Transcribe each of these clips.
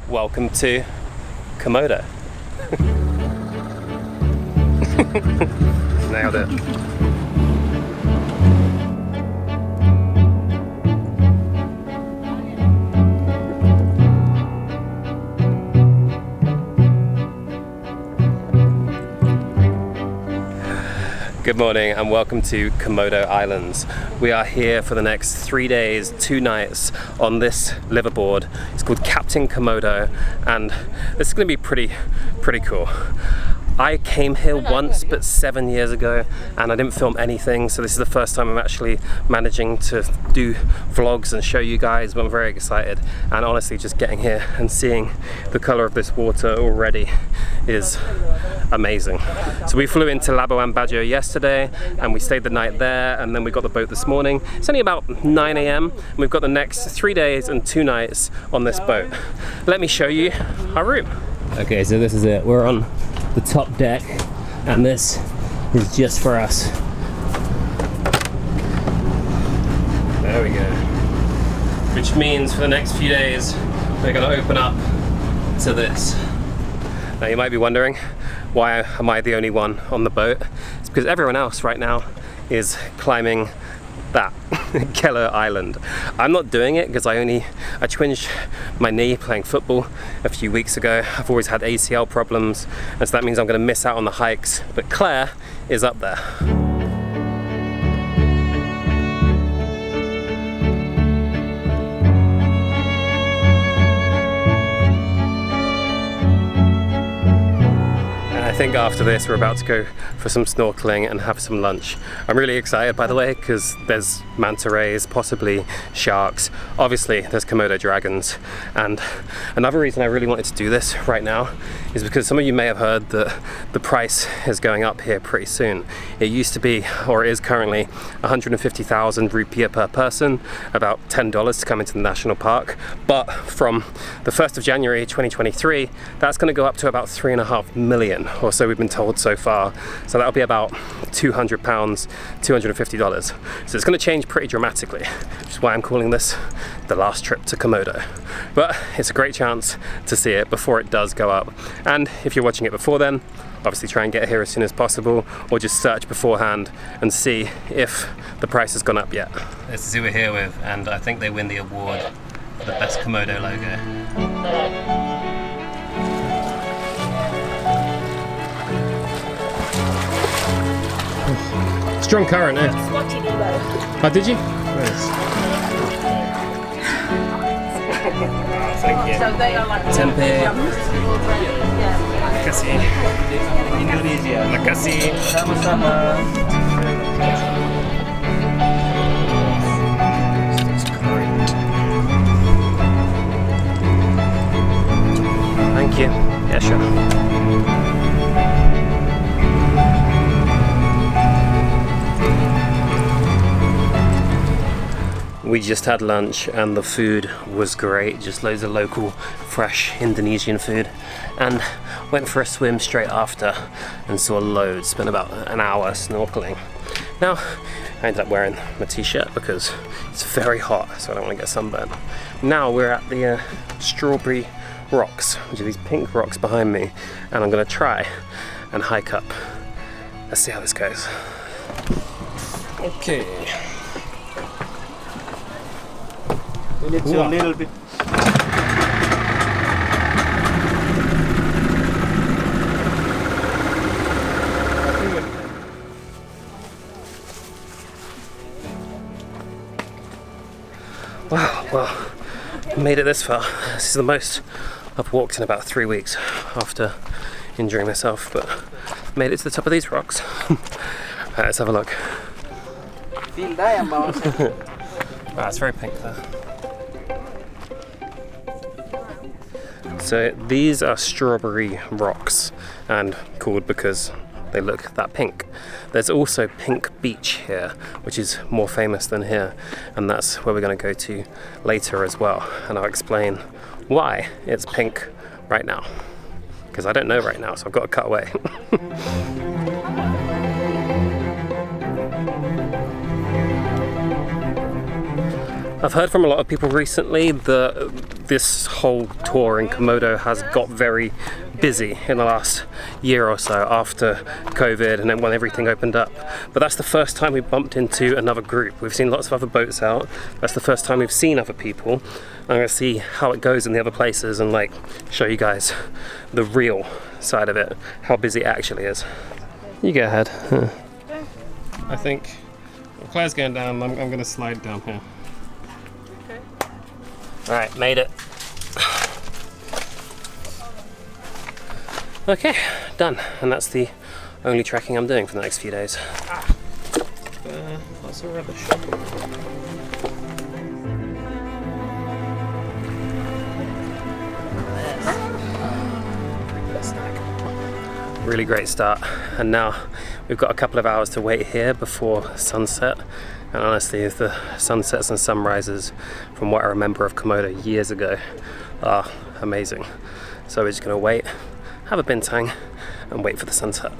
Welcome to Komodo. Nailed it. Good morning and welcome to Komodo Islands. We are here for the next 3 days, 2 nights on this liveaboard. It's called Captain Komodo and this is going to be pretty cool. I came here once but 7 years ago and I didn't film anything, so this is the first time I'm actually managing to do vlogs and show you guys, but I'm very excited. And honestly, just getting here and seeing the color of this water already is amazing. So we flew into Labuan Bajo yesterday and we stayed the night there, and then we got the boat this morning. It's only about 9 AM and we've got the next 3 days and 2 nights on this boat. Let me show you our room. Okay, so this is it. We're on the top deck and this is just for us. There we go. Which means for the next few days we're going to open up to this. Now you might be wondering, why am I the only one on the boat? It's because everyone else right now is climbing that Keller Island. I'm not doing it because I twinged my knee playing football a few weeks ago. I've always had ACL problems, and so that means I'm going to miss out on the hikes, but Claire is up there. I think after this we're about to go for some snorkeling and have some lunch. I'm really excited, by the way, because there's manta rays, possibly sharks, obviously there's Komodo dragons. And another reason I really wanted to do this right now is because some of you may have heard that the price is going up here pretty soon. It used to be, or is currently, 150,000 rupiah per person, about $10 to come into the national park. But from the 1st of January 2023, that's going to go up to about 3.5 million. Or so we've been told so far. So that'll be about £200, $250. So it's going to change pretty dramatically, which is why I'm calling this the last trip to Komodo. But it's a great chance to see it before it does go up. And if you're watching it before then, obviously try and get here as soon as possible, or just search beforehand and see if the price has gone up yet. This is who we're here with, and I think they win the award for the best Komodo logo. Strong current, eh? Oh, did you? Nice. Oh, thank you. So they are like Tempe. Makasih. Indonesia. Makasih. Sama-sama. Thank you. Yeah, sure. We just had lunch and the food was great, just loads of local fresh Indonesian food, and went for a swim straight after and saw loads, spent about an hour snorkeling. Now I ended up wearing my t-shirt because it's very hot, so I don't want to get sunburned. Now we're at the strawberry rocks, which are these pink rocks behind me, and I'm going to try and hike up. Let's see how this goes. Okay. We need to a little bit. Wow, well, I made it this far. This is the most I've walked in about 3 weeks after injuring myself, but made it to the top of these rocks. Right, let's have a look. Wow, it's very pink there. So these are strawberry rocks, and called because they look that pink. There's also Pink Beach here, which is more famous than here, and that's where we're going to go to later as well, and I'll explain why it's pink right now, because I don't know right now, so I've got to cut away. I've heard from a lot of people recently that this whole tour in Komodo has got very busy in the last year or so after COVID and then when everything opened up. But that's the first time we bumped into another group. We've seen lots of other boats out. That's the first time we've seen other people. I'm gonna see how it goes in the other places and like show you guys the real side of it, how busy it actually is. You go ahead. I think Claire's going down, I'm gonna slide down here. Okay. Alright, made it. Okay, done. And that's the only trekking I'm doing for the next few days. Lots of rubbish. Really great start, and now we've got a couple of hours to wait here before sunset. And honestly, the sunsets and sunrises from what I remember of Komodo years ago are amazing. So we're just gonna wait, have a bintang, and wait for the sunset.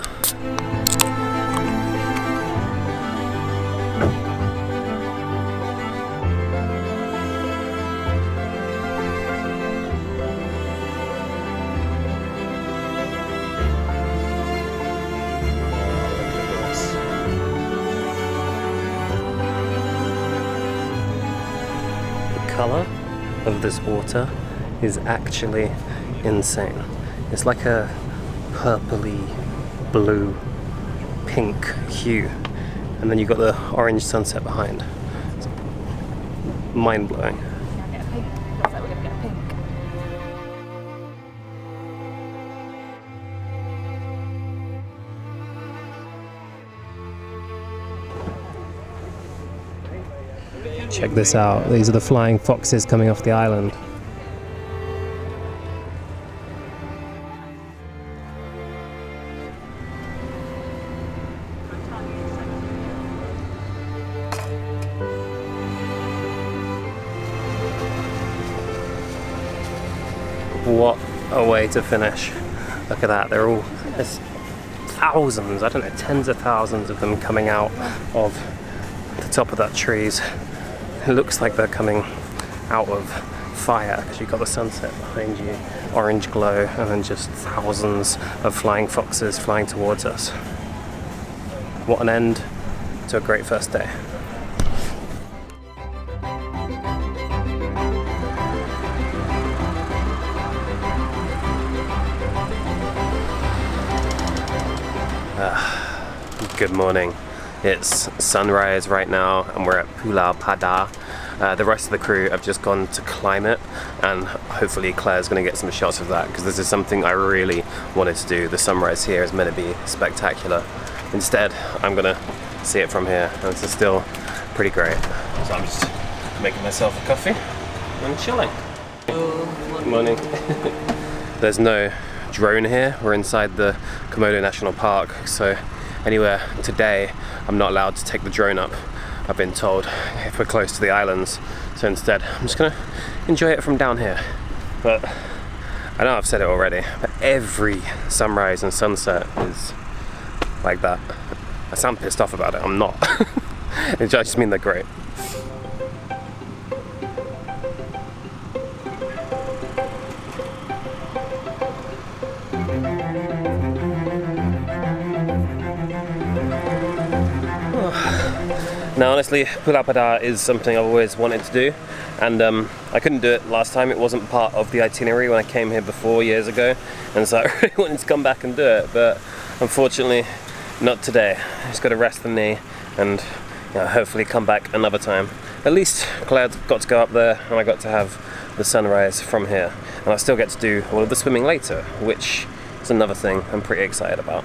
Color of this water is actually insane. It's like a purpley blue pink hue, and then you've got the orange sunset behind. It's mind-blowing. Looks like we're gonna get a pink. Check this out. These are the flying foxes coming off the island. What a way to finish. Look at that. There's thousands, I don't know, tens of thousands of them coming out of the top of that trees. It looks like they're coming out of fire because you've got the sunset behind you, orange glow, and then just thousands of flying foxes flying towards us. What an end to a great first day. Good morning. It's sunrise right now and we're at Pula. The rest of the crew have just gone to climb it, and hopefully Claire's going to get some shots of that because this is something I really wanted to do. The sunrise here is meant to be spectacular. Instead, I'm going to see it from here, and this is still pretty great. So I'm just making myself a coffee and chilling. Good morning. There's no drone here. We're inside the Komodo National Park, so anywhere today I'm not allowed to take the drone up, I've been told, if we're close to the islands. So instead I'm just gonna enjoy it from down here. But I know I've said it already, but every sunrise and sunset is like that. I sound pissed off about it, I'm not. I just mean they're great. Now honestly, Pula is something I've always wanted to do, and I couldn't do it last time. It wasn't part of the itinerary when I came here before years ago, and so I really wanted to come back and do it, but unfortunately not today. I just got to rest the knee and hopefully come back another time. At least Claire got to go up there and I got to have the sunrise from here, and I still get to do all of the swimming later, which is another thing I'm pretty excited about.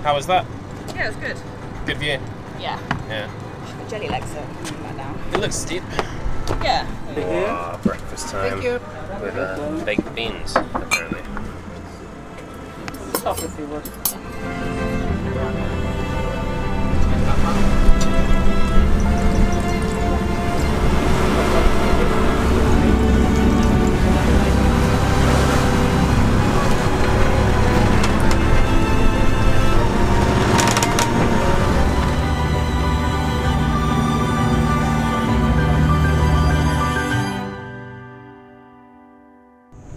How was that? Yeah, it was good. Good view? Yeah. Yeah. The jelly legs are right now. It looks steep. Yeah. Oh, breakfast time. Thank you. With baked beans, apparently. Stop if you would.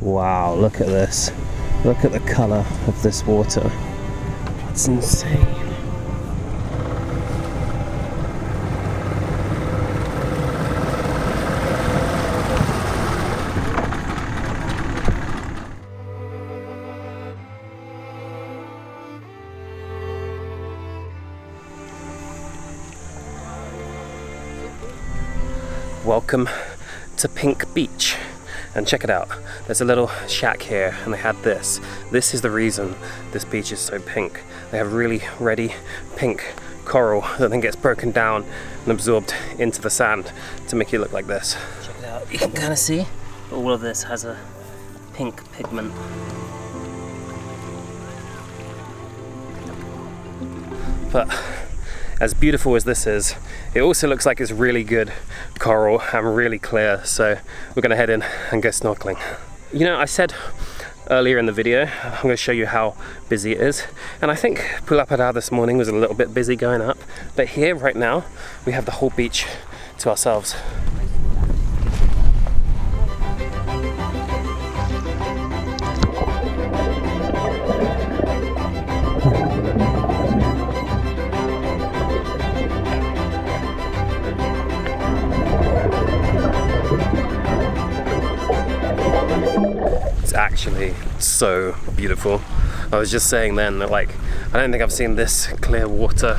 Wow, look at this. Look at the colour of this water. It's insane. Welcome to Pink Beach. And check it out, there's a little shack here and they had this. This is the reason this beach is so pink. They have really reddy pink coral that then gets broken down and absorbed into the sand to make it look like this. Check it out, you can kind of see all of this has a pink pigment. But as beautiful as this is, it also looks like it's really good coral and really clear, so we're gonna head in and go snorkeling. You know, I said earlier in the video, I'm gonna show you how busy it is, and I think Pula this morning was a little bit busy going up, but here right now, we have the whole beach to ourselves. Actually so beautiful. I was just saying then that, like, I don't think I've seen this clear water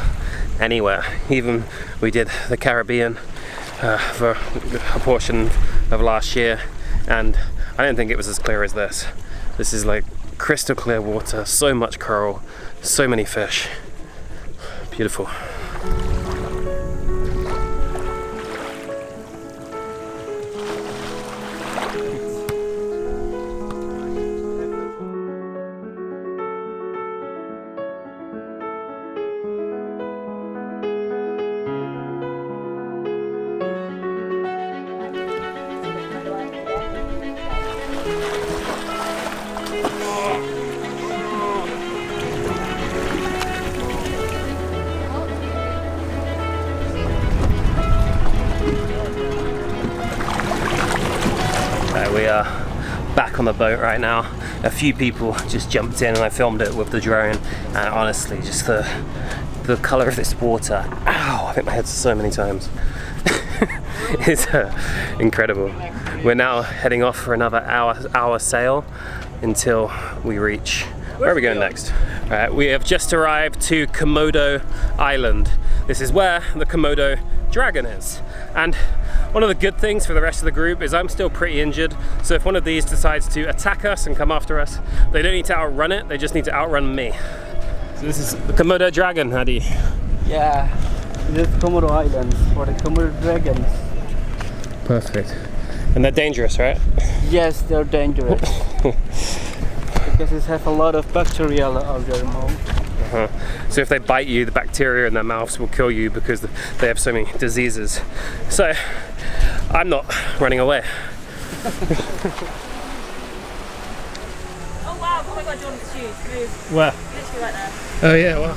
anywhere. Even we did the Caribbean for a portion of last year, and I don't think it was as clear as this. This is like crystal clear water, so much coral, so many fish. Beautiful. We are back on the boat right now. A few people just jumped in and I filmed it with the drone, and honestly just the colour of this water, ow, I hit my head so many times. It's incredible. We're now heading off for another hour sail until we reach, where are we going next? Alright, we have just arrived to Komodo Island. This is where the Komodo dragon is. And one of the good things for the rest of the group is I'm still pretty injured, so if one of these decides to attack us and come after us, they don't need to outrun it, they just need to outrun me. So this is the Komodo dragon, Hadi. Yeah, this is Komodo Islands for the Komodo dragons. Perfect. And they're dangerous, right? Yes, they're dangerous. Because they have a lot of bacteria out their mouth. So if they bite you, the bacteria in their mouths will kill you because they have so many diseases. So I'm not running away. Oh wow, oh my god, John's shoes, move. Where? Literally right there. Oh yeah, wow.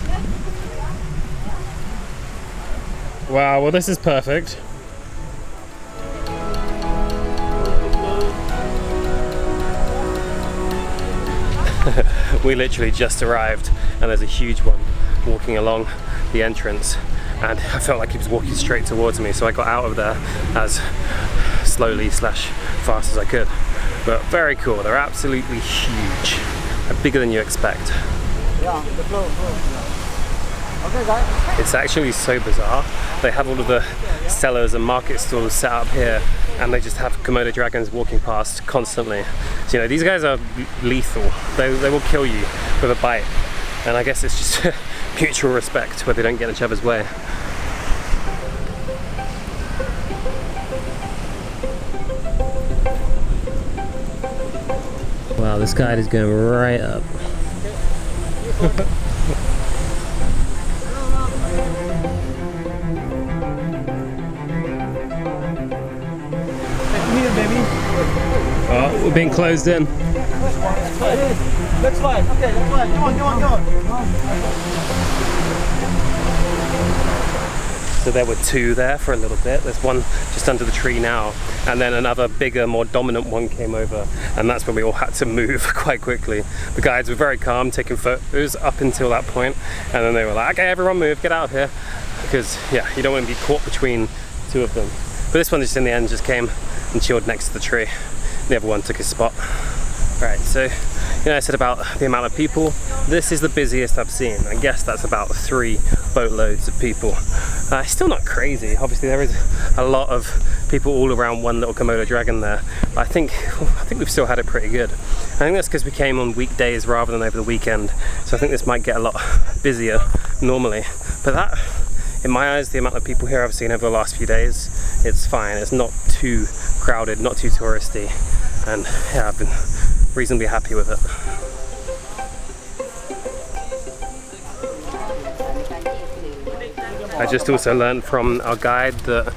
Wow, well this is perfect. We literally just arrived and there's a huge one walking along the entrance, and I felt like he was walking straight towards me, so I got out of there as slowly / fast as I could. But very cool, they're absolutely huge. They're bigger than you expect. Yeah, the flow. Okay guys. It's actually so bizarre. They have all of the sellers and market stalls set up here, and they just have Komodo dragons walking past constantly. So, you know, these guys are lethal. They will kill you with a bite. And I guess it's just mutual respect where they don't get in each other's way. Wow, this guide is going right up. Oh, we're being closed in. That's fine. Okay, that's fine. Come on. So there were two there for a little bit. There's one just under the tree now, and then another bigger, more dominant one came over, and that's when we all had to move quite quickly. The guides were very calm, taking photos up until that point, and then they were like, okay, everyone move, get out of here. Because yeah, you don't want to be caught between two of them. But this one just in the end just came and chilled next to the tree. The other one took his spot. Right, so you know, I said about the amount of people. This is the busiest I've seen. I guess that's about 3 boatloads of people. Still not crazy. Obviously there is a lot of people all around one little Komodo dragon there. But I think we've still had it pretty good. I think that's because we came on weekdays rather than over the weekend. So I think this might get a lot busier normally. But that, in my eyes, the amount of people here I've seen over the last few days, it's fine. It's not too crowded, not too touristy. And yeah, I've been reasonably happy with it. I just also learned from our guide that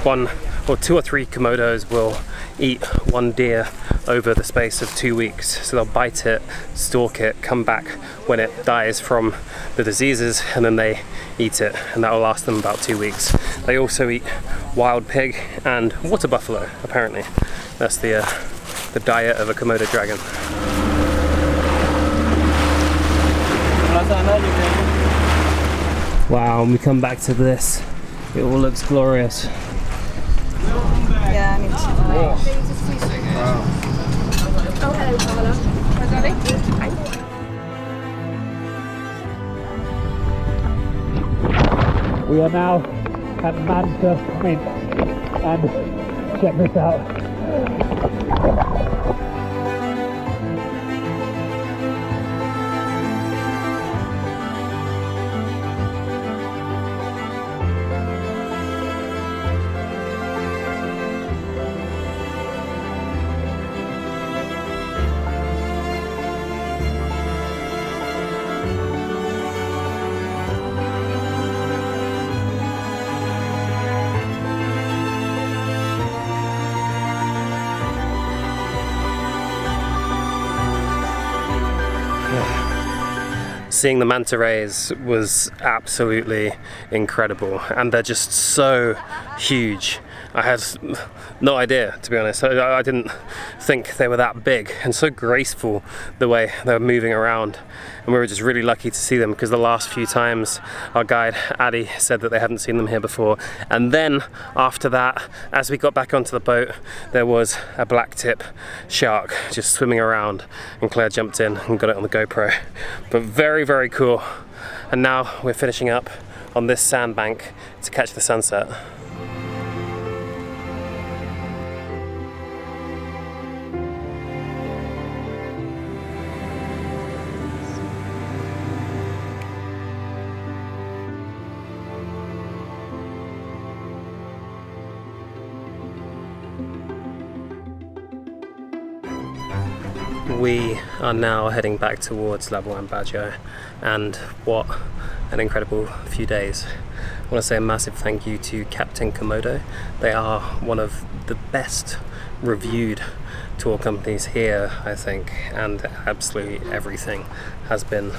1 or 2 or 3 Komodos will eat 1 deer over the space of 2 weeks. So they'll bite it, stalk it, come back when it dies from the diseases, and then they eat it, and that will last them about 2 weeks. They also eat wild pig and water buffalo, apparently. That's the diet of a Komodo dragon. Wow, and we come back to this. It all looks glorious. Yeah, I need to. Oh, hello, Pula. We are now at Manta Mint, and check this out. Seeing the manta rays was absolutely incredible, and they're just so huge. I had no idea, to be honest. I didn't think they were that big, and so graceful the way they were moving around. And we were just really lucky to see them, because the last few times our guide Addy said that they hadn't seen them here before. And then after that, as we got back onto the boat, there was a blacktip shark just swimming around, and Claire jumped in and got it on the GoPro. But very, very cool. And now we're finishing up on this sandbank to catch the sunset. We are now heading back towards TheLifeOfJord, and what an incredible few days. I want to say a massive thank you to Captain Komodo. They are one of the best reviewed tour companies here, I think, and absolutely everything has been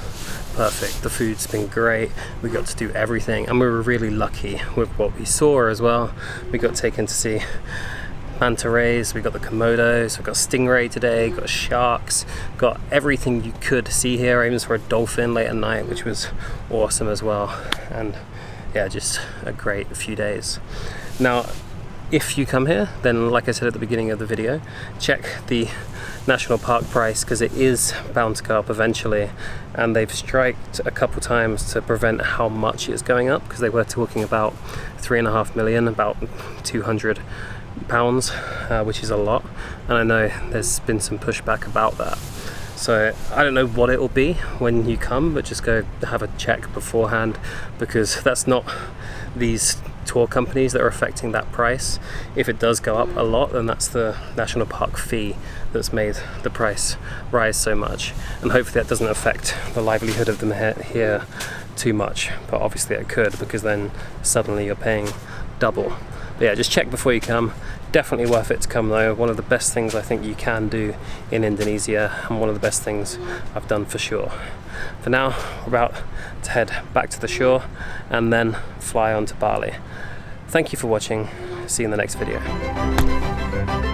perfect. The food's been great, we got to do everything, and we were really lucky with what we saw as well. We got taken to see manta rays, we got the Komodos, we got stingray today, got sharks, got everything you could see here. I even saw a dolphin late at night, which was awesome as well. And yeah, just a great few days. Now, if you come here, then like I said at the beginning of the video, check the national park price, because it is bound to go up eventually, and they've striked a couple times to prevent how much it's going up, because they were talking about 3.5 million, about 200 pounds, which is a lot, and I know there's been some pushback about that. So I don't know what it will be when you come, but just go have a check beforehand, because that's not these tour companies that are affecting that price. If it does go up a lot, then that's the national park fee that's made the price rise so much, and hopefully that doesn't affect the livelihood of them here too much, but obviously it could, because then suddenly you're paying double. But yeah, just check before you come. Definitely worth it to come though. One of the best things I think you can do in Indonesia, and one of the best things I've done for sure. For now, we're about to head back to the shore and then fly on to Bali. Thank you for watching. See you in the next video.